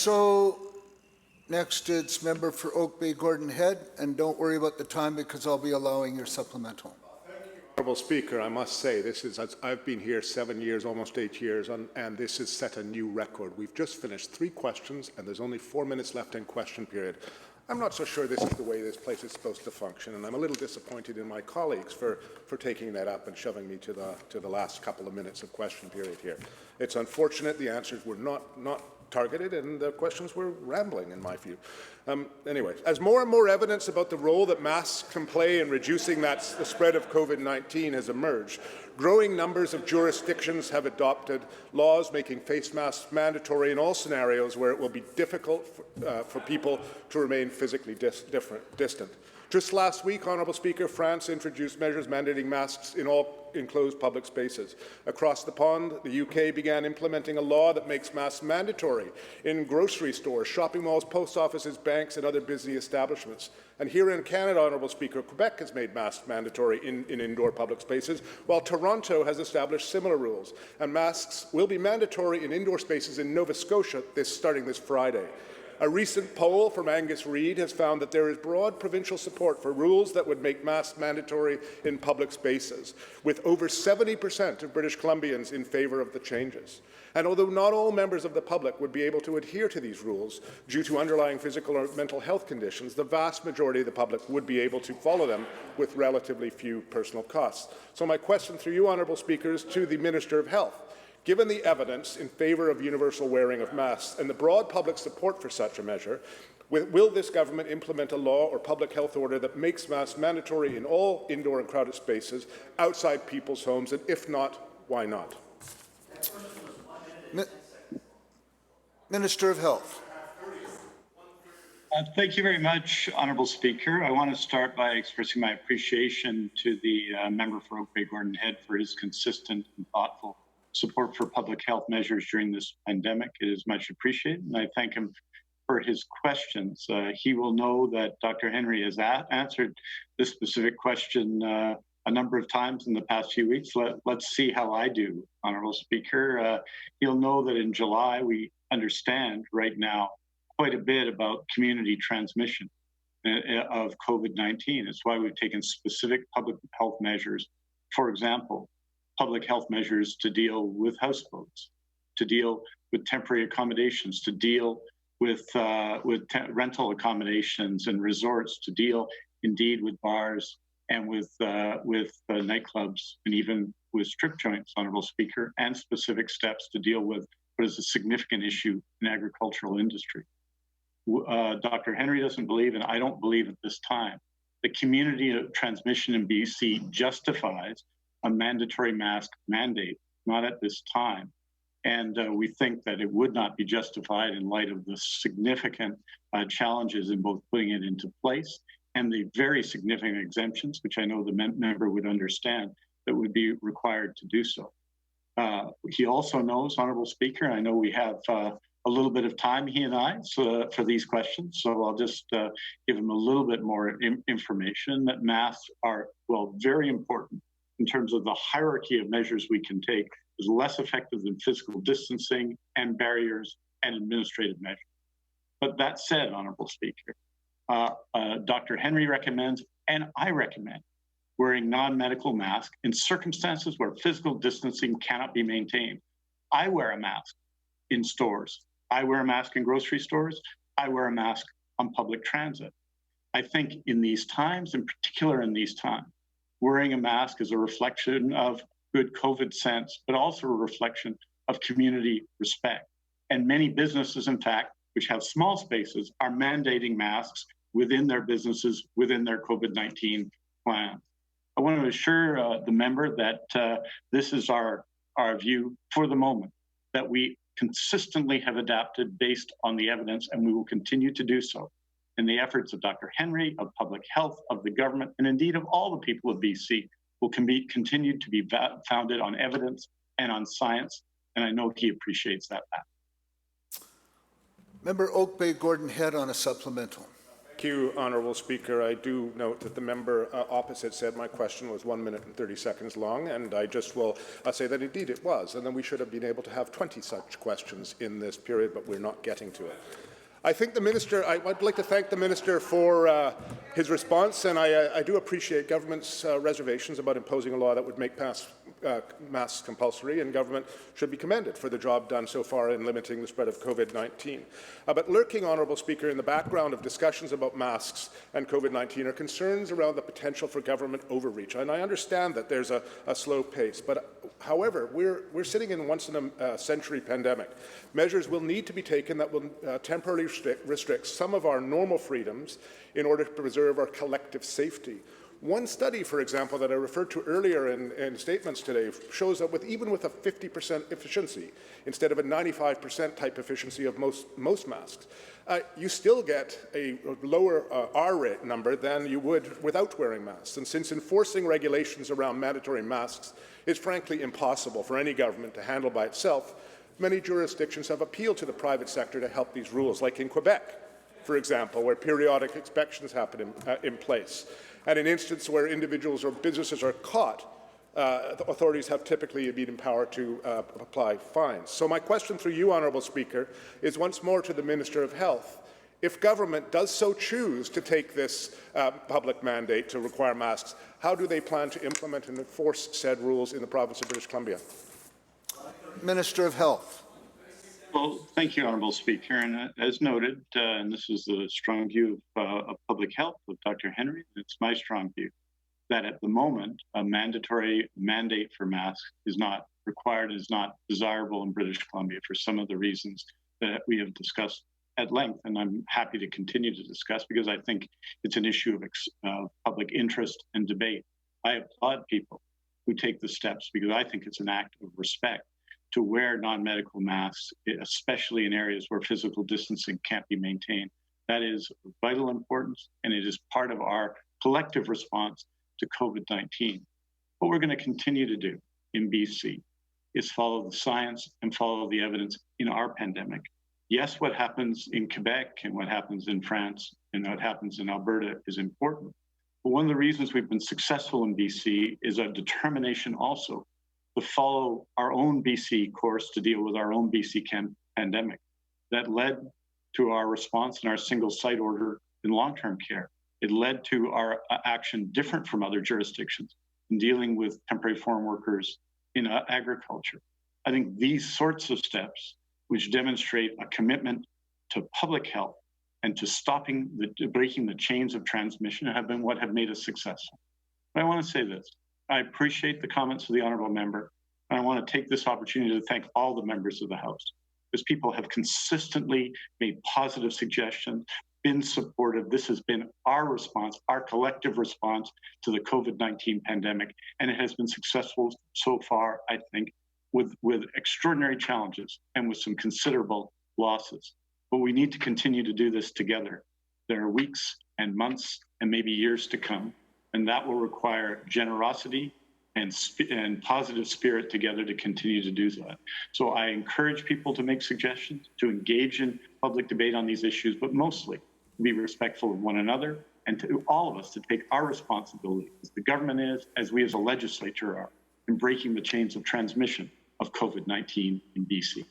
So next it's member for Oak Bay Gordon Head, and don't worry about the time because I'll be allowing your supplemental. Honourable Speaker, I must say, I've been here 7 years, almost 8 years, and this has set a new record. We've just finished 3 questions, and there's only 4 minutes left in question period. I'm not so sure this is the way this place is supposed to function, and I'm a little disappointed in my colleagues for taking that up and shoving me to the last couple of minutes of question period here. It's unfortunate the answers were not targeted, and the questions were rambling, in my view. Anyway, as more and more evidence about the role that masks can play in reducing the spread of COVID-19 has emerged, growing numbers of jurisdictions have adopted laws making face masks mandatory in all scenarios where it will be difficult for people to remain physically distant. Just last week, Honourable Speaker, France introduced measures mandating masks in all enclosed public spaces. Across the pond, the UK began implementing a law that makes masks mandatory in grocery stores, shopping malls, post offices, banks, and other busy establishments. And here in Canada, Honourable Speaker, Quebec has made masks mandatory in indoor public spaces, while Toronto has established similar rules. And masks will be mandatory in indoor spaces in Nova Scotia starting this Friday. A recent poll from Angus Reid has found that there is broad provincial support for rules that would make masks mandatory in public spaces, with over 70% of British Columbians in favour of the changes. And although not all members of the public would be able to adhere to these rules due to underlying physical or mental health conditions, the vast majority of the public would be able to follow them with relatively few personal costs. So my question through you, Honourable Speaker, is to the Minister of Health. Given the evidence in favour of universal wearing of masks and the broad public support for such a measure, will this government implement a law or public health order that makes masks mandatory in all indoor and crowded spaces outside people's homes, and if not, why not? Minister of Health. Thank you very much, Honourable Speaker. I want to start by expressing my appreciation to the member for Oak Bay Gordon Head for his consistent and thoughtful support for public health measures during this pandemic. It is much appreciated, and I thank him for his questions. He will know that Dr. Henry has answered this specific question a number of times in the past few weeks. Let's see how I do, Honourable Speaker. He'll know that in July we understand right now quite a bit about community transmission of COVID-19. It's why we've taken specific public health measures. For example, public health measures to deal with houseboats, to deal with temporary accommodations, to deal with rental accommodations and resorts, to deal indeed with bars and with nightclubs and even with strip joints, Honourable Speaker, and specific steps to deal with what is a significant issue in agricultural industry. Dr. Henry doesn't believe, and I don't believe at this time, the community transmission in BC justifies a mandatory mask mandate, not at this time. And we think that it would not be justified in light of the significant challenges in both putting it into place and the very significant exemptions, which I know the member would understand, that would be required to do so. He also knows, Honourable Speaker, and I know we have a little bit of time, he and I, for these questions, so I'll just give him a little bit more information that masks are, well, very important in terms of the hierarchy of measures we can take, is less effective than physical distancing and barriers and administrative measures. But that said, Honourable Speaker, Dr. Henry recommends, and I recommend, wearing non-medical masks in circumstances where physical distancing cannot be maintained. I wear a mask in stores. I wear a mask in grocery stores. I wear a mask on public transit. I think in these times, in particular in these times, wearing a mask is a reflection of good COVID sense, but also a reflection of community respect. And many businesses, in fact, which have small spaces, are mandating masks within their businesses, within their COVID-19 plan. I want to assure the member that this is our view for the moment, that we consistently have adapted based on the evidence, and we will continue to do so in the efforts of Dr. Henry, of public health, of the government, and indeed of all the people of BC will continue to be founded on evidence and on science, and I know he appreciates that. Member Oak Bay Gordon Head on a supplemental. Thank you, Honourable Speaker. I do note that the member opposite said my question was 1 minute and 30 seconds long, and I just will say that indeed it was, and then we should have been able to have 20 such questions in this period, but we're not getting to it. I think the Minister, I'd like to thank the Minister for his response, and I do appreciate government's reservations about imposing a law that would make masks compulsory, and government should be commended for the job done so far in limiting the spread of COVID-19. But lurking, Honourable Speaker, in the background of discussions about masks and COVID-19 are concerns around the potential for government overreach. And I understand that there's a slow pace, but however, we're sitting in once-in-a-century pandemic. Measures will need to be taken that will temporarily restrict some of our normal freedoms in order to preserve our collective safety. One study, for example, that I referred to earlier in statements today shows that even with a 50% efficiency instead of a 95% type efficiency of most masks, you still get a lower R rate number than you would without wearing masks. And since enforcing regulations around mandatory masks is frankly impossible for any government to handle by itself, many jurisdictions have appealed to the private sector to help these rules, like in Quebec, for example, where periodic inspections happen in place. And in instances where individuals or businesses are caught, the authorities have typically been empowered to apply fines. So my question through you, Honourable Speaker, is once more to the Minister of Health. If government does so choose to take this public mandate to require masks, how do they plan to implement and enforce said rules in the province of British Columbia? Minister of Health. Well, thank you, Honourable Speaker. And as noted, and this is the strong view of public health of Dr. Henry, it's my strong view that at the moment, a mandatory mandate for masks is not required, is not desirable in British Columbia for some of the reasons that we have discussed at length. And I'm happy to continue to discuss because I think it's an issue of public interest and debate. I applaud people who take the steps because I think it's an act of respect to wear non-medical masks, especially in areas where physical distancing can't be maintained. That is of vital importance, and it is part of our collective response to COVID-19. What we're going to continue to do in BC is follow the science and follow the evidence in our pandemic. Yes, what happens in Quebec and what happens in France and what happens in Alberta is important. But one of the reasons we've been successful in BC is our determination also to follow our own BC course to deal with our own BC pandemic. That led to our response and our single site order in long-term care. It led to our action different from other jurisdictions in dealing with temporary foreign workers in agriculture. I think these sorts of steps, which demonstrate a commitment to public health and to breaking the chains of transmission, have been what have made us successful. But I want to say this. I appreciate the comments of the honourable member, and I want to take this opportunity to thank all the members of the House, because people have consistently made positive suggestions, been supportive. This has been our response, our collective response to the COVID-19 pandemic, and it has been successful so far, I think, with extraordinary challenges and with some considerable losses. But we need to continue to do this together. There are weeks and months and maybe years to come, and that will require generosity and positive spirit together to continue to do that. So I encourage people to make suggestions, to engage in public debate on these issues, but mostly be respectful of one another and to all of us to take our responsibility, as the government is, as we as a legislature are, in breaking the chains of transmission of COVID-19 in BC.